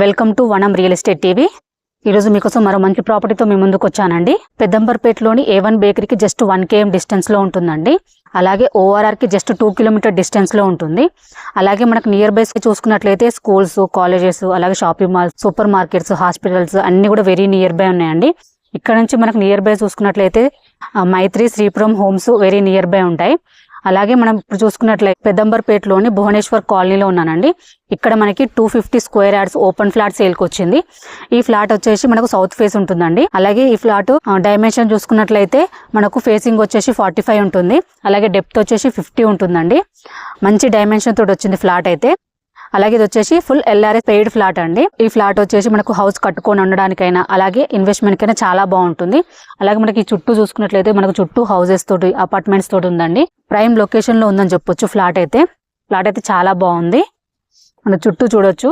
Welcome to వనం real estate TV. ఈరోజు మీకోసం మరో మంచి ప్రాపర్టీతో మీ ముందుకు వచ్చానండి. పెద్దంబర్పేటలోని A1 బేకరీకి జస్ట్ 1 km డిస్టెన్స్లో ఉంటుందండి. అలాగే ORRకి జస్ట్ 2 కిలోమీటర్ డిస్టెన్స్లో ఉంటుంది. అలాగే మనకు నియర్ బై చూసుకున్నట్లయితే స్కూల్స్, కాలేజెస్, అలాగే shopping malls, super markets, hospitals అన్నీ కూడా వెరీ నియర్ బై ఉన్నాయండి. ఇక్కడ నుంచి మనకు నియర్ బై చూసుకున్నట్లయితే Maithri, Sripuram homes very nearby ఉంటాయి. అలాగే మనం ఇప్పుడు చూసుకున్నట్లయితే పెద్దంబర్పేటలోని భువనేశ్వర్ కాలనీలో ఉన్నానండి. ఇక్కడ మనకి 250 స్క్వేర్ యార్డ్స్ ఓపెన్ ఫ్లాట్ సేల్కి వచ్చింది. ఈ ఫ్లాట్ వచ్చేసి మనకు సౌత్ ఫేస్ ఉంటుందండి. అలాగే ఈ ఫ్లాట్ డైమెన్షన్ చూసుకున్నట్లయితే మనకు ఫేసింగ్ వచ్చేసి 45 ఉంటుంది. అలాగే డెప్త్ వచ్చేసి 50 ఉంటుందండి. మంచి డైమెన్షన్ తోటి వచ్చింది ఫ్లాట్ అయితే. అలాగే ఇది వచ్చేసి ఫుల్ LRS పెయిడ్ ఫ్లాట్ అండి. ఈ ఫ్లాట్ వచ్చేసి మనకు హౌస్ కట్టుకొని ఉండడానికైనా అలాగే ఇన్వెస్ట్మెంట్ కైనా చాలా బాగుంటుంది. అలాగే మనకి చుట్టూ చూసుకున్నట్లయితే మనకు చుట్టూ హౌసెస్ తోటి, అపార్ట్మెంట్స్ తోటి ఉందండి. ప్రైమ్ లొకేషన్ లో ఉందని చెప్పొచ్చు. ఫ్లాట్ అయితే చాలా బాగుంది. మన చుట్టూ చూడొచ్చు.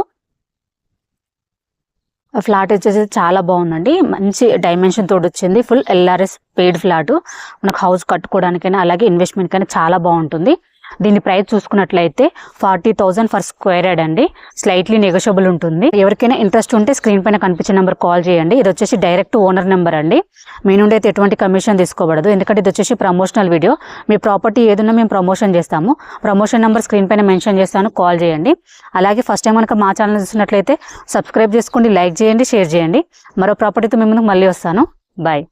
ఫ్లాట్ వచ్చేసి చాలా బాగుందండి. మంచి డైమెన్షన్ తోటి వచ్చింది. Full LRS paid flat. మనకు హౌస్ కట్టుకోవడానికైనా అలాగే ఇన్వెస్ట్మెంట్ కైనా చాలా బాగుంటుంది. దీని ప్రైస్ చూసుకున్నట్లయితే 40,000 ఫర్ స్క్వేర్ యార్డ్ అండి. స్లైట్లీ నెగోషియబుల్ ఉంటుంది. ఎవరికైనా ఇంట్రెస్ట్ ఉంటే స్క్రీన్ పైన కనిపించే నెంబర్ కాల్ చేయండి. ఇది వచ్చేసి డైరెక్ట్ ఓనర్ నెంబర్ అండి. మీ నుండి అయితే ఎటువంటి కమిషన్ తీసుకోబడదు. ఎందుకంటే ఇది వచ్చేసి ప్రమోషనల్ వీడియో. మీ ప్రాపర్టీ ఏదైనా మేము ప్రమోషన్ చేస్తాము. ప్రమోషన్ నెంబర్ స్క్రీన్ పైన మెన్షన్ చేస్తాను, కాల్ చేయండి. అలాగే ఫస్ట్ టైం కనుక మా ఛానల్ చూసినట్లయితే సబ్స్క్రైబ్ చేసుకోండి, లైక్ చేయండి, షేర్ చేయండి. మరో ప్రాపర్టీతో మీ ముందుకు మళ్ళీ వస్తాను. బాయ్.